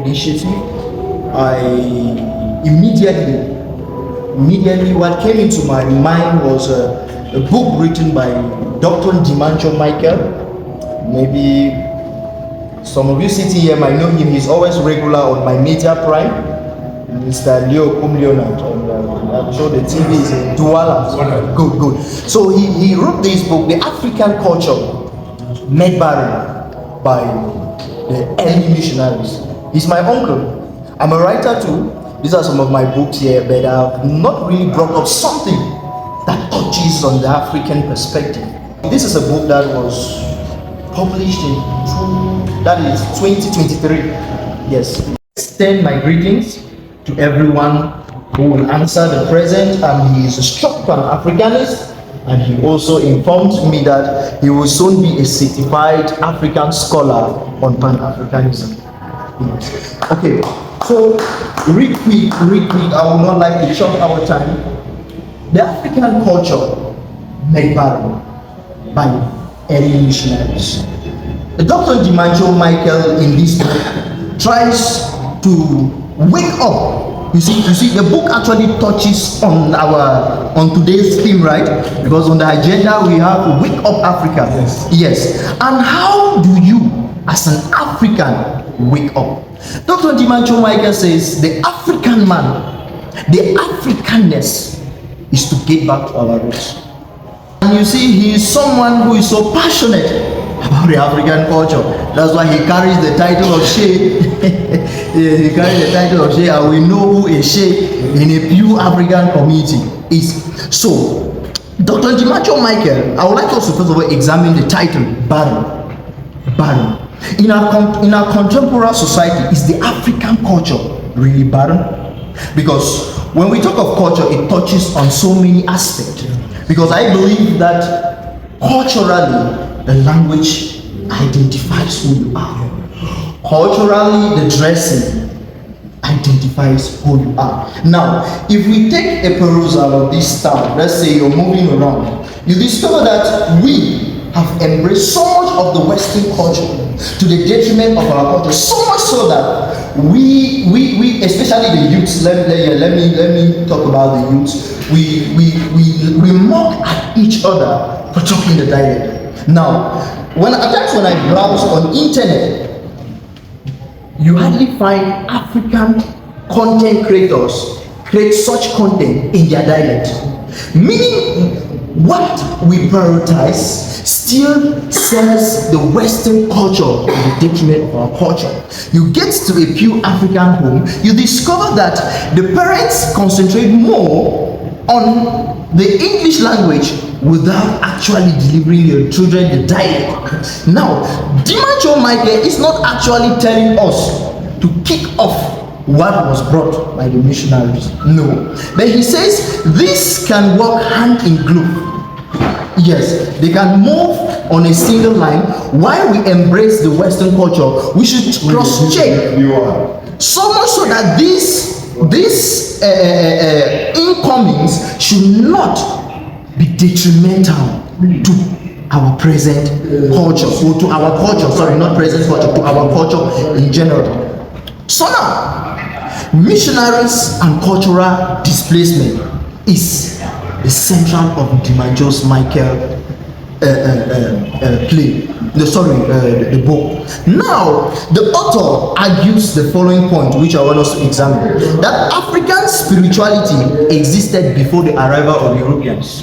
initiative, I immediately what came into my mind was a book written by Dr. Ndimancho Michael. Maybe some of you sitting here might know him. He's always regular on my Media Prime, Mr. Leo Leonard. I'm sure the TV is in Douala. Good. So he wrote this book, The African Culture Made Barren by the Early Missionaries. He's my uncle. I'm a writer too. These are some of my books here, but I've not really brought up something that touches on the African perspective. This is a book that was published in 2023. Yes. Extend my greetings to everyone who will answer the present, and he is a strong Pan-Africanist, and he also informed me that he will soon be a certified African scholar on Pan-Africanism. Okay, so real quick, I would not like to chop our time. The African culture made barren by early missionaries. Dr. Ndimancho Michael in this book tries to wake up. You see, the book actually touches on today's theme, right? Because on the agenda we have Wake Up Africa. Yes. And how do you, as an African, wake up? Dr. Ndimancho Michael says the African man, the Africanness is to get back to our roots. And you see, he is someone who is so passionate about the African culture. That's why he carries the title of Sheikh. He carries the title of Sheikh, and we know who a Sheikh in a pure African community is. So, Dr. Ndimancho Michael, I would like us to first of all examine the title, barren. In our contemporary society, is the African culture really barren? Because when we talk of culture, it touches on so many aspects. Because I believe that culturally, the language identifies who you are. Culturally, the dressing identifies who you are. Now, if we take a perusal of this town, let's say you're moving around, you discover that we have embraced so much of the Western culture to the detriment of our culture, so much so that we especially the youths, let me talk about the youths, we mock at each other for talking the dialect. Now, when I browse on internet, you hardly find African content creators create such content in their dialect. Meaning, what we prioritize still serves the Western culture to the detriment of our culture. You get to a pure African home, you discover that the parents concentrate more on the English language without actually delivering your children the dialect. Now, Ndimancho Michael is not actually telling us to kick off what was brought by the missionaries. No. But he says this can work hand in glove. Yes, they can move on a single line. While we embrace the Western culture, we should cross-check. So much so that these incomings should not be detrimental to our present culture, or to our culture, sorry, not present culture, to our culture in general. So now, missionaries and cultural displacement is the central of Ndimancho's Michael the book. Now, the author argues the following point, which I want us to examine: that African spirituality existed before the arrival of Europeans.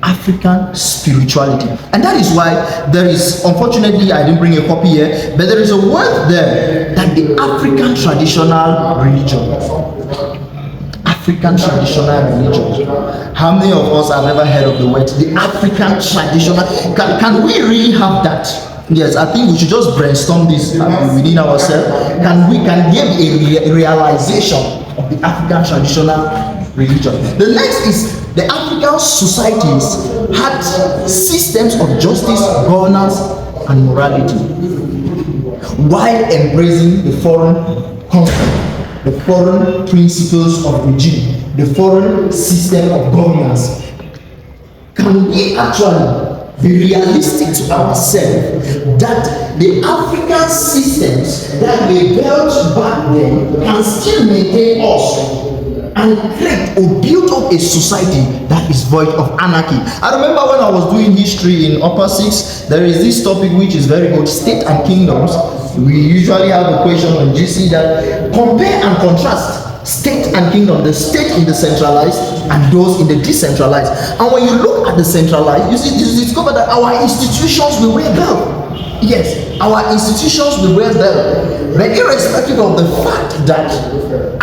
African spirituality, and that is why there is, unfortunately I didn't bring a copy here, but there is a word there that the African traditional religion. African traditional religion. How many of us have ever heard of the word the African traditional? Can we really have that? Yes, I think we should just brainstorm this within ourselves. Can give a realization of the African traditional religion? The next is the African societies had systems of justice, governance, and morality, while embracing the foreign concept, the foreign principles of regime, the foreign system of governance. Can we actually be realistic to ourselves that the African systems that we built back then can still maintain us and create or build up a society that is void of anarchy. I remember when I was doing history in upper six, there is this topic which is very good, state and kingdoms. We usually have a question on GC that compare and contrast state and kingdom, the state in the centralized and those in the decentralized. And when you look at the centralized, you discover that our institutions were well built. Yes, our institutions were well built. But irrespective of the fact that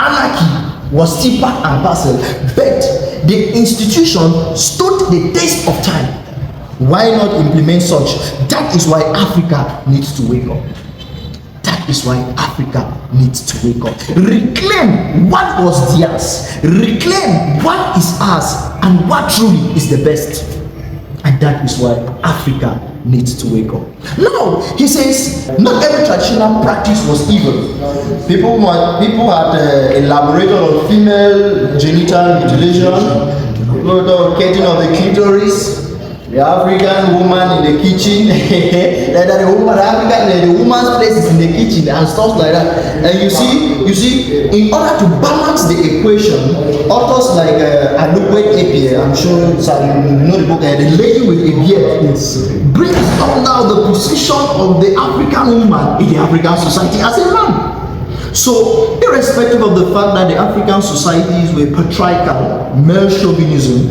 anarchy was still part and parcel, but the institution stood the test of time. Why not implement such? That is why Africa needs to wake up. That is why Africa needs to wake up. Reclaim what was theirs. Reclaim what is ours and what truly is the best. And that is why Africa needs to wake up. Now, he says, not every traditional practice was evil. People had elaborated on female genital mutilation, cutting of the clitoris, the African woman in the kitchen, the woman's place is in the kitchen and stuff like that. And you see, in order to balance the equation, authors like Nyowikeh, I'm sure you know the book, The Lady with a Beard, brings down now the position of the African woman in the African society as a man. So, irrespective of the fact that the African societies were patriarchal, male chauvinism,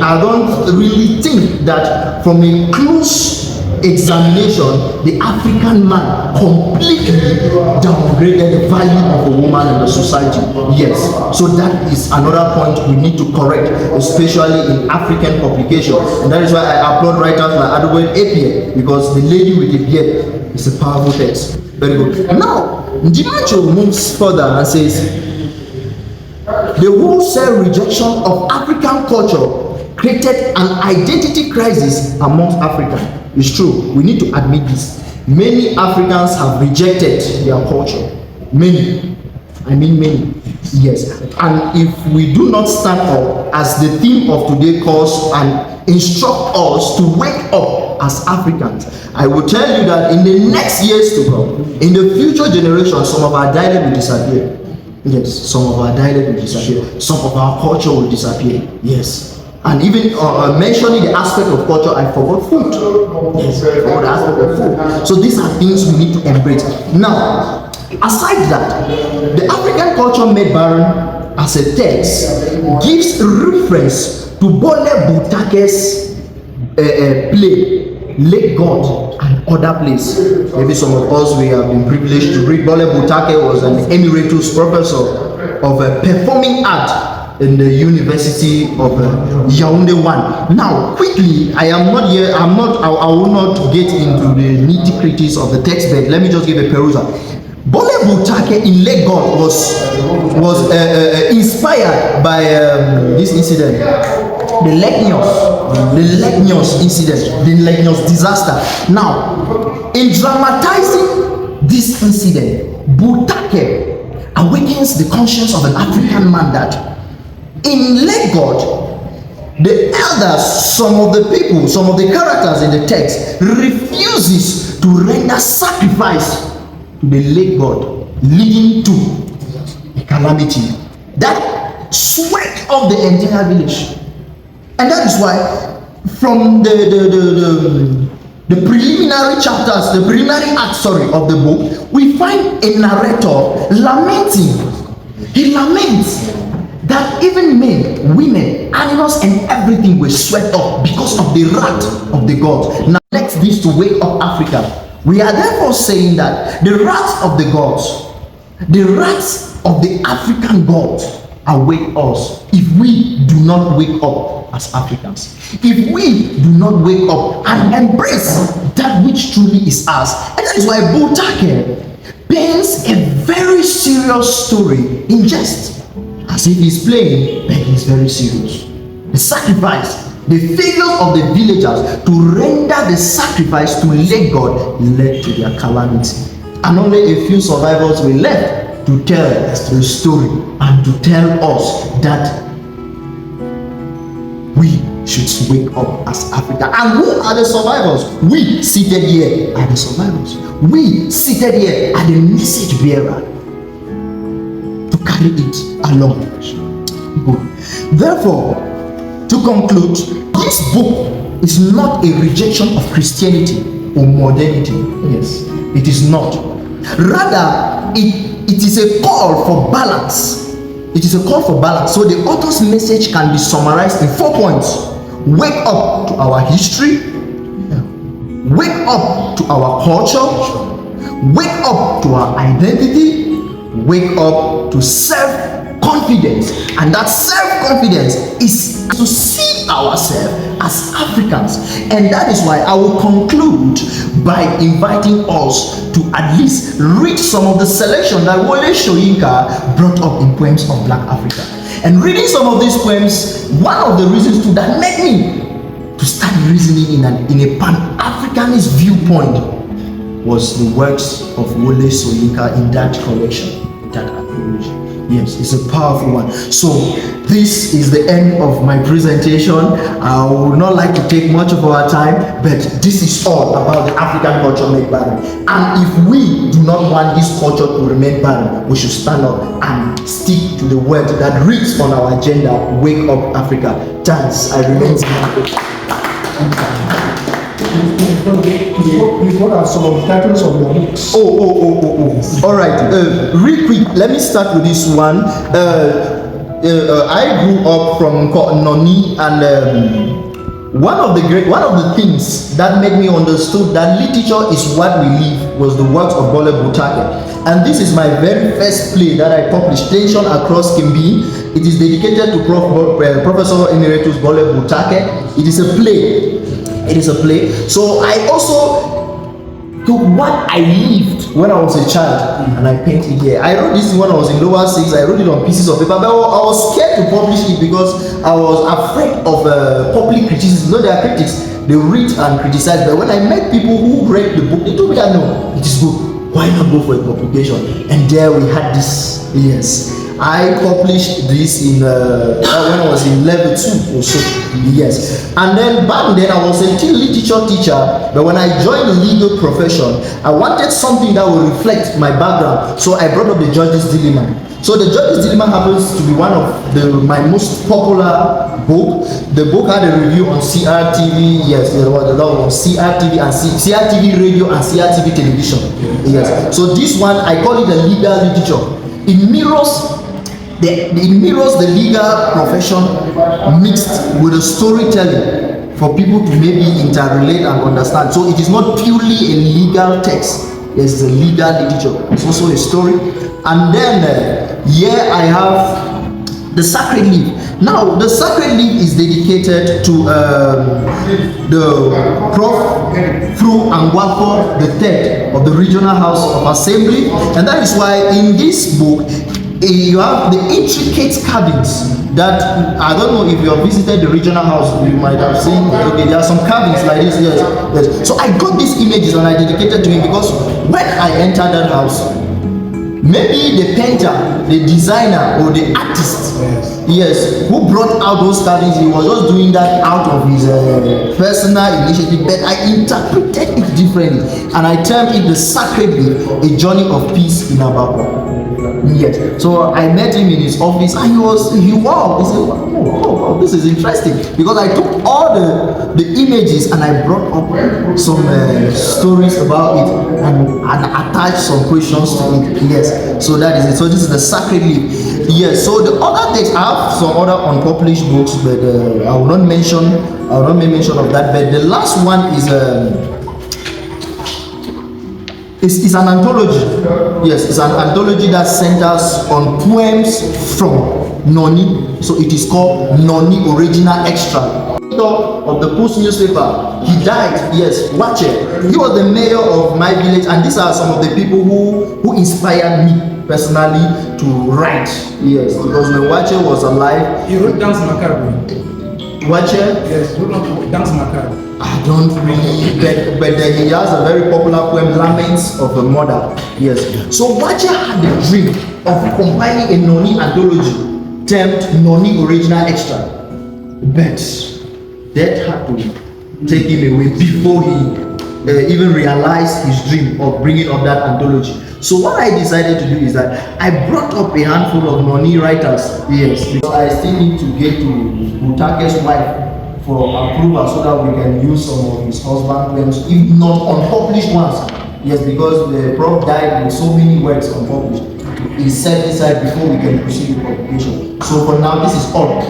I don't really think that from a close examination, the African man completely downgraded the value of a woman in the society. Yes, so that is another point we need to correct, especially in African publication. And that is why I applaud writers like Nyowikeh, because The Lady with the Beard is a powerful text. Very good. Now, Ndimancho moves further and says, the wholesale rejection of African culture created an identity crisis amongst Africans. It's true, we need to admit this. Many Africans have rejected their culture. Many. I mean many. Yes. And if we do not stand up, as the theme of today's course, and instruct us to wake up as Africans, I will tell you that in the next years to come, in the future generations, some of our dialect will disappear. Yes, some of our dialect will disappear. Some of our culture will disappear. Yes. And even mentioning the aspect of culture, I forgot food. Yes, I forgot the aspect of food. So these are things we need to embrace. Now, aside that, the African culture made barren as a text gives reference to Bole Butake's play, Lake God, and other places. Maybe some of us, we have been privileged to read. Bole Butake was an emeritus professor of performing art in the University of Yaoundé 1. Now, quickly, I will not get into the nitty-gritties of the text, but let me just give a perusal. Bole Butake in Lake God was inspired by this incident, the Lake Nyos incident, the Lake Nyos disaster. Now, in dramatizing this incident, Butake awakens the conscience of an African man that in Lake God, the elders, some of the people, some of the characters in the text refuses to render sacrifice to the Lake God, leading to a calamity that swept up the entire village. And that is why from the preliminary chapters, the preliminary acts, of the book, we find a narrator lamenting. He laments that even men, women, animals, and everything were swept up because of the wrath of the gods. Now, next this to wake up Africa. We are therefore saying that the wrath of the gods, the wrath of the African gods, await us if we do not wake up as Africans. If we do not wake up and embrace that which truly is ours. And that is why Butake paints a very serious story in jest, as if he's playing, but he's very serious. The sacrifice, the failure of the villagers to render the sacrifice to Lake God led to their calamity. And only a few survivors were left to tell the story and to tell us that we should wake up as Africa. And who are the survivors? We seated here are the survivors. We seated here are the message bearer to carry it along. Good. Therefore, to conclude, this book is not a rejection of Christianity or modernity. Yes, it is not. Rather, it is a call for balance. It is a call for balance. So the author's message can be summarized in 4 points. Wake up to our history. Wake up to our culture. Wake up to our identity. Wake up to self-confidence. And that self-confidence is to see ourselves as Africans. And that is why I will conclude by inviting us to at least read some of the selection that Wole Soyinka brought up in Poems of Black Africa. And reading some of these poems, one of the reasons too that made me to start reasoning in a Pan-Africanist viewpoint was the works of Wole Soyinka in that collection, that anthology. Yes, it's a powerful one. So this is the end of my presentation. I would not like to take much of our time, but this is all about the African culture made barren. And if we do not want this culture to remain barren, we should stand up and stick to the word that reads on our agenda, Wake Up Africa. Thanks. I remain What are some of the titles of your books? All right. Real quick, let me start with this one. I grew up from Noni, and one of the things that made me understood that literature is what we live was the works of Bole Butake. And this is my very first play that I published, Tension Across Kimbi. It is dedicated to Professor Emeritus Bole Butake. It is a play. It is a play. So I also took what I lived when I was a child and I painted here. I wrote this when I was in lower 6. I wrote it on pieces of paper, but I was scared to publish it because I was afraid of public criticism. No, there are critics. They read and criticize, but when I met people who read the book, they told me that no, it is good. Why not go for a publication? And there we had this. Yes, I published this in when I was in level 2 or so. Yes, and then back then I was a literature teacher, but when I joined the legal profession, I wanted something that would reflect my background. So I brought up the Judge's Dilemma. So the Judge's Dilemma happens to be one of my most popular book. The book had a review on CRTV. Yes, there was a lot on CRTV and CRTV radio and CRTV television. Yes. So this one I call it a legal literature. It mirrors the legal profession mixed with the storytelling for people to maybe interrelate and understand. So it is not purely a legal text. It's a legal literature. It's also a story. And then here I have the Sacred Leaf. Now the Sacred Leaf is dedicated to the Prof. Fru Angwafo III of the Regional House of Assembly, and that is why in this book you have the intricate carvings that I don't know if you have visited the regional house, you might have seen. Okay, there are some carvings like this. Yes. So I got these images and I dedicated to him because when I entered that house, maybe the painter, the designer, or the artist, yes, who brought out those carvings, he was just doing that out of his personal initiative, but I interpreted it differently and I termed it the Sacred Leaf, a journey of peace in Ababa. Yes. So I met him in his office and he said, wow, this is interesting, because I took all the images and I brought up some stories about it and attached some questions to it. Yes. So that is it. So this is the Sacred Leaf. Yes. So the other text, I have some other unpublished books, but I will not make mention of that. But the last one is it's an anthology. Yes, it's an anthology that centers on poems from Noni. So it is called Noni Original Extra. Of the Post newspaper, he died. Yes, Nyowikeh. He was the mayor of my village, and these are some of the people who inspired me personally to write. Yes, because when Nyowikeh was alive, he wrote Dance Macabre. Nyowikeh? Yes, he wrote Dance Macabre. I don't really, but he has a very popular poem, Laments of a Mother. Yes. So Nyowikeh had the dream of compiling a Noni anthology termed Noni Original Extra. But death had to take him away before he even realized his dream of bringing up that anthology. So what I decided to do is that I brought up a handful of Noni writers. Yes, because I still need to get to Butake's wife for approval so that we can use some of his husband poems, if not unpublished ones. Yes, because the prof died with so many works unpublished. He set aside before we can proceed with publication. So for now, this is all.